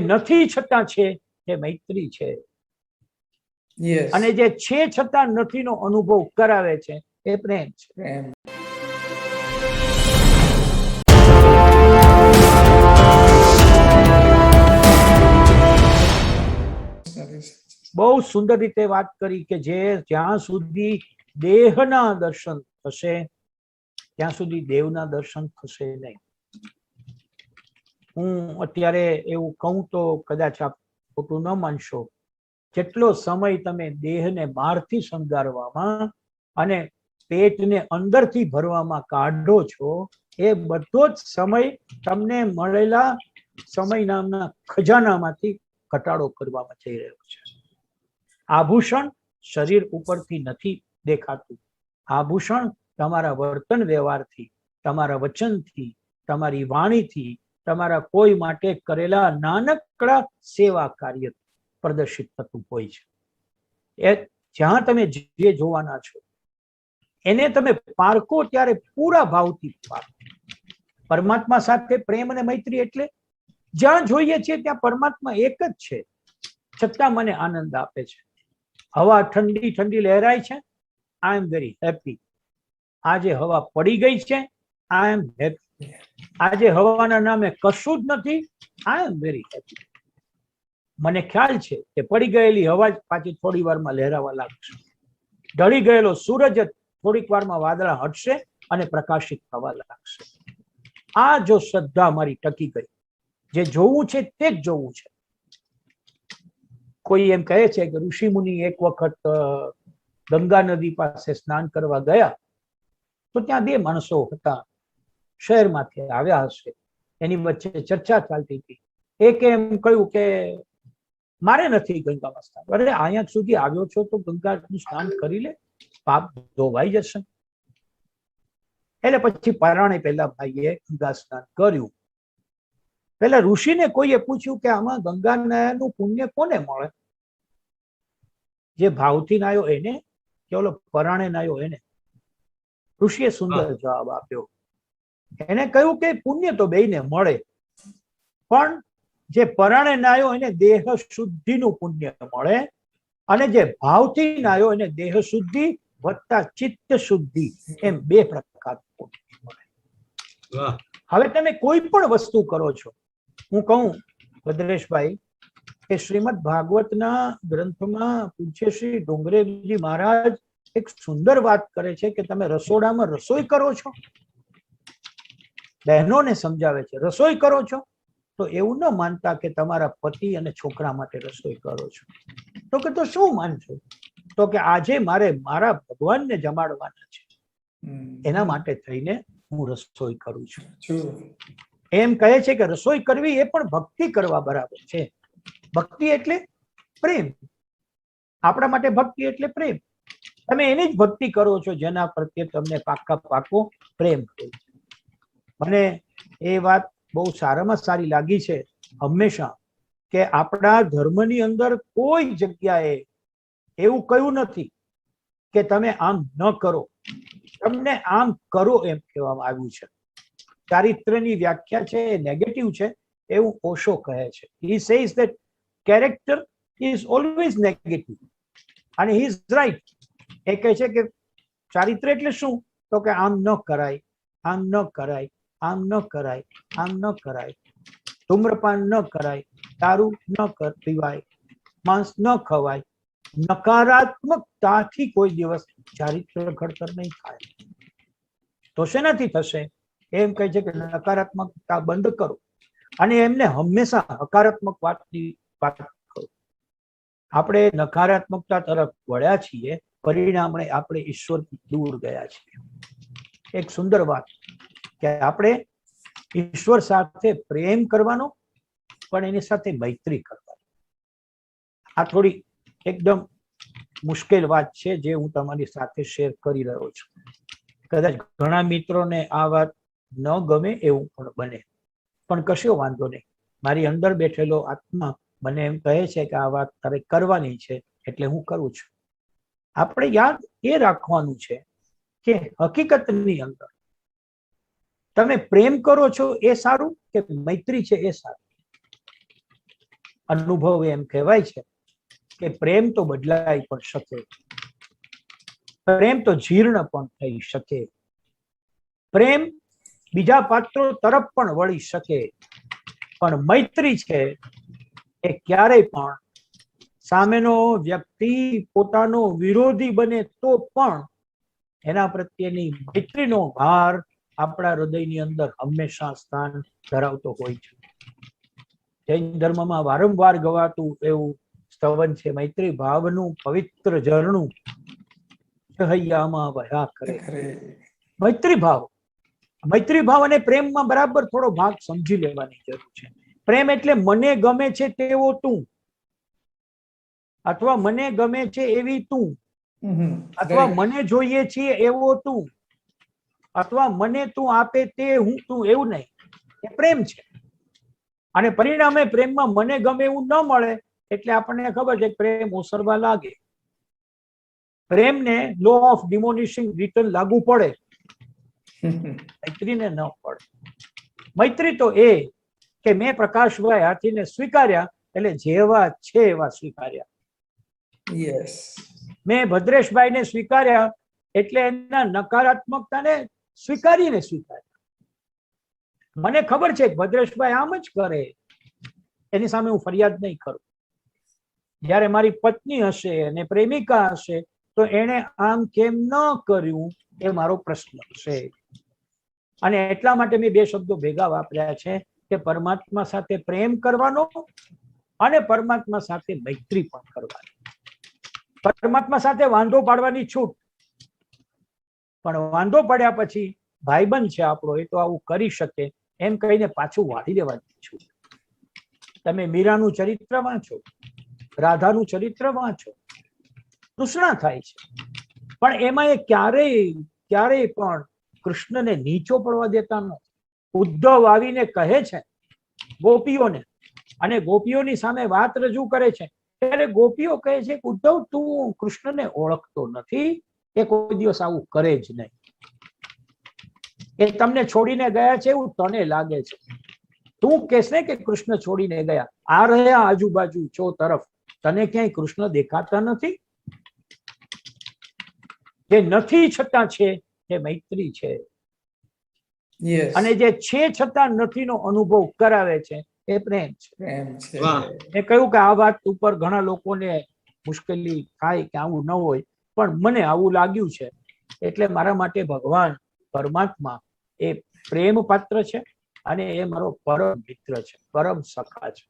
નથી છતાં છે એ મૈત્રી છે, અને જે છે છતાં નથી નો અનુભવ કરાવે છે એ પ્રેમ છે. બહુ સુંદર રીતે વાત કરી કે જે જ્યાં સુધી દેહના દર્શન થશે ત્યાં સુધી દેવના દર્શન થશે નહીં. હું અત્યારે એવું કહું તો કદાચ આપ ખોટું ન માનશો, જેટલો સમય તમે દેહને બહારથી શણગારવામાં અને પેટને અંદરથી ભરવામાં કાઢો છો, એ બધો જ સમય તમને મળેલા સમય નામના ખજાનામાંથી ઘટાડો કરવામાં જઈ રહ્યો છે. આભૂષણ શરીર ઉપરથી નથી દેખાતું. આભૂષણ તમારા વર્તન વ્યવહારથી, તમારા વચનથી, તમારી વાણીથી, તમારા કોઈ માટે કરેલા નાનકડા સેવા કાર્ય પ્રદર્શિત થતું હોય છે. એ જ્યાં તમે જે જોવાના છો એને તમે પારખો ત્યારે પૂરા ભાવથી પારખો. પરમાત્મા સાથે પ્રેમ અને મૈત્રી એટલે જ્યાં જોઈએ છીએ ત્યાં પરમાત્મા એક જ છે, છતાં મને આનંદ આપે છે. હવા ઠંડી ઠંડી લહેરાય છે, આઈ એમ વેરી હેપી. આજે હવા પડી ગઈ છે, આઈ એમ હેપી. આજે હવાના નામે કશું જ નથી, આઈ એમ વેરી હેપી. મને ખ્યાલ છે કે પડી ગયેલી હવા જ પાછી થોડી વારમાં લહેરાવા લાગશે. ઢળી ગયેલો સૂરજ થોડીક વારમાં વાદળા હટશે અને પ્રકાશિત થવા લાગશે. આ જો શ્રદ્ધા મારી ટકી ગઈ, જે જોવું છે તે જ જોવું છે. કોઈ એમ કહે છે કે ઋષિ મુનિ એક વખત ગંગા નદી પાસે સ્નાન કરવા ગયા તો ત્યાં બે માણસો હતા, શહેરમાંથી આવ્યા હશે. એની વચ્ચે ચર્ચા ચાલતી હતી. એકે એમ કહ્યું કે મારે નથી ગંગામાં સ્નાન. અરે અહીંયા સુધી આવ્યો છો તો ગંગાનું સ્નાન કરી લે, પાપ ધોવાઈ જશે. એટલે પછી પરાણે પહેલા ભાઈએ ગંગા સ્નાન કર્યું. પેલા ઋષિને કોઈએ પૂછ્યું કે આમાં ગંગા નહાયાનું પુણ્ય કોને મળે? જે ભાવથી નાયો એને કે ઓલો પરાણે નાયો એને? ઋષિએ સુંદર જવાબ આપ્યો. એને કહ્યું કે પુણ્ય તો બેયને મળે, પણ જે પરાણે નાયો એને દેહ શુદ્ધિનું પુણ્ય મળે, અને જે ભાવથી નાયો એને દેહ શુદ્ધિ વત્તા ચિત્ત શુદ્ધિ, એમ બે પ્રકારનું પુણ્ય મળે. હવે તમે કોઈ પણ વસ્તુ કરો છો, હું કહું ભદ્રેશભાઈ કે શ્રીમદ ભાગવતના ગ્રંથમાં પૂજ્ય શ્રી ડુંગરેજી મહારાજ એક સુંદર વાત કરે છે કે તમે રસોડામાં રસોઈ કરો છો, બહેનોને સમજાવે છે, રસોઈ કરો છો તો એવું ન માનતા કે તમારા પતિ અને છોકરા માટે રસોઈ કરો છો. તો કે તો શું માનશો? તો કે આજે મારે મારા ભગવાનને જમાડવાના છે, એના માટે થઈને હું રસોઈ કરું છું. એમ કહે છે કે રસોઈ કરવી એ પણ ભક્તિ કરવા બરાબર છે. ભક્તિ એટલે પ્રેમ. આપણા માટે ભક્તિ એટલે પ્રેમ. તમે એની જ ભક્તિ કરો છો જેના પ્રત્યે તમને પાકો પ્રેમ હોય. મને એ વાત બહુ સારામાં સારી લાગી છે હંમેશા કે આપણા ધર્મની અંદર કોઈ જગ્યાએ એવું કહ્યું નથી કે તમે આમ ન કરો, તમને આમ કરો એમ કહેવામાં આવ્યું છે. ચારિત્ર્યની વ્યાખ્યા છે એ નેગેટિવ છે એવું ઓશો કહે છે. He says that character is always negative and he is right. એ કહે છે કે ચારિત્ર્ય એટલે શું? તો કે આમ ન કરાય, આમ ન કરાય, આમ ન કરાય, આમ ન કરાય, ધૂમ્રપાન ન કરાય, દારૂ ન પીવાય, માંસ ન ખવાય. નકારાત્મકતાથી કોઈ દિવસ ચારિત્ર્ય ઘડતર નહીં થાય. તો શેનાથી થશે? એમ કહે છે કે નકારાત્મકતા બંધ કરો અને એમને હંમેશા હકારાત્મક વાતની વાત કરો. આપણે નકારાત્મકતા તરફ વળ્યા છીએ, પરિણામે આપણે ઈશ્વરથી દૂર ગયા છીએ. એક સુંદર વાત કે આપણે ઈશ્વર સાથે પ્રેમ કરવાનો, પણ એની સાથે મૈત્રી કરવાની. આ થોડી એકદમ મુશ્કેલ વાત છે જે હું તમારી સાથે શેર કરી રહ્યો છું. કદાચ ઘણા મિત્રોને આ વાત ન ગમે એવું પણ બને, પણ કશો વાંધો નહીં. મારી અંદર બેઠેલો આત્મા મને એમ કહે છે કે આ વાત તારે કરવાની છે એટલે હું કરું છું. આપણે યાદ એ રાખવાનું છે કે હકીકતની અંદર તમે પ્રેમ કરો છો એ સારું કે મૈત્રી છે એ સારું? અનુભવ એમ કહેવાય છે કે પ્રેમ તો બદલાઈ પણ શકે, પ્રેમ તો જીર્ણ પણ થઈ શકે, પ્રેમ બીજા પાત્રો તરફ પણ વળી શકે, પણ મૈત્રી છે એ ક્યારેય પણ સામેનો વ્યક્તિ પોતાનો વિરોધી બને તો પણ એના પ્રત્યેની મૈત્રીનો ભાર આપણા હૃદયની અંદર હંમેશા સ્થાન ધરાવતો હોય છે. જૈન ધર્મમાં વારંવાર ગવાતું એવું સ્તવન છે, મૈત્રી ભાવનું પવિત્ર ઝરણું હૈયામાં વહ્યા કરે. મૈત્રી ભાવ અને પ્રેમમાં બરાબર થોડો ભાગ સમજી લેવાની જરૂર છે. પ્રેમ એટલે મને ગમે છે તેવો તું, અથવા મને ગમે છે એવી તું, અથવા મને જોઈએ છીએ એવો તું, અથવા મને તું આપે તે હું તું, એવું નહીં. એ પ્રેમ છે. અને પરિણામે પ્રેમમાં મને ગમે એવું ન મળે એટલે આપણને ખબર છે પ્રેમ ઓસરવા લાગે. પ્રેમને લો ઓફ ડિમોનિશિંગ રિટર્ન લાગુ પડે, મૈત્રીને ન પડે. મૈત્રી તો એ કે મેં પ્રકાશભાઈ હાથીને સ્વીકાર્યા એટલે જેવા છે એવા સ્વીકાર્યા. મેં ભદ્રેશભાઈને સ્વીકાર્યા એટલે એના નકારાત્મકતાને સ્વીકારીને સ્વીકાર્યા. મને ખબર છે ભદ્રેશભાઈ આમ જ કરે, એની સામે હું ફરિયાદ નહીં કરું. જ્યારે મારી પત્ની હશે અને પ્રેમિકા હશે તો એને આમ કેમ ન કર્યું એ મારો પ્રશ્ન છે. અને એટલા માટે મેં બે શબ્દો ભેગા વાપર્યા છે કે પરમાત્મા સાથે પ્રેમ કરવાનો અને પરમાત્મા સાથે મૈત્રી પણ કરવાની. પરમાત્મા સાથે વાંધો પાડવાની છૂટ, પણ વાંધો પડ્યા પછી ભાઈબંધ છે આપણો, એ તો આવું કરી શકે એમ કહીને પાછું વાળી દેવાની છૂટ. તમે મીરાનું ચરિત્ર વાંચો, રાધાનું ચરિત્ર વાંચો, તૃષ્ણા થાય છે, પણ એમાં એ ક્યારેય પણ કૃષ્ણને નીચો પડવા દેતા નથી. ઉદ્ધવ આવીને કહે છે ગોપીઓને, અને ગોપીઓની સામે વાત રજૂ કરે છે, ત્યારે ગોપીઓ કહે છે કે ઉદ્ધવ તું કૃષ્ણને ઓળખતો નથી, એ કોઈ દિવસ આવું કરે જ નહીં. એ તમને છોડીને ગયા છે એવું તને લાગે છે. તું કહેશ ને કે કૃષ્ણ છોડીને ગયા, આ રહ્યા આજુબાજુ ચો તરફ, તને ક્યાંય કૃષ્ણ દેખાતા નથી? જે નથી છતાં છે એ મૈત્રી છે. અને જે છે છતાં નથીનો અનુભવ કરાવે છે એ પ્રેમ છે. મેં કહ્યું કે આ વાત ઉપર ઘણા લોકોને મુશ્કેલી થાય કે આવું ન હોય, પણ મને આવું લાગ્યું છે. એટલે મારા માટે ભગવાન પરમાત્મા એ પ્રેમ પાત્ર છે અને એ મારો પરમ મિત્ર છે, પરમ સખા છે.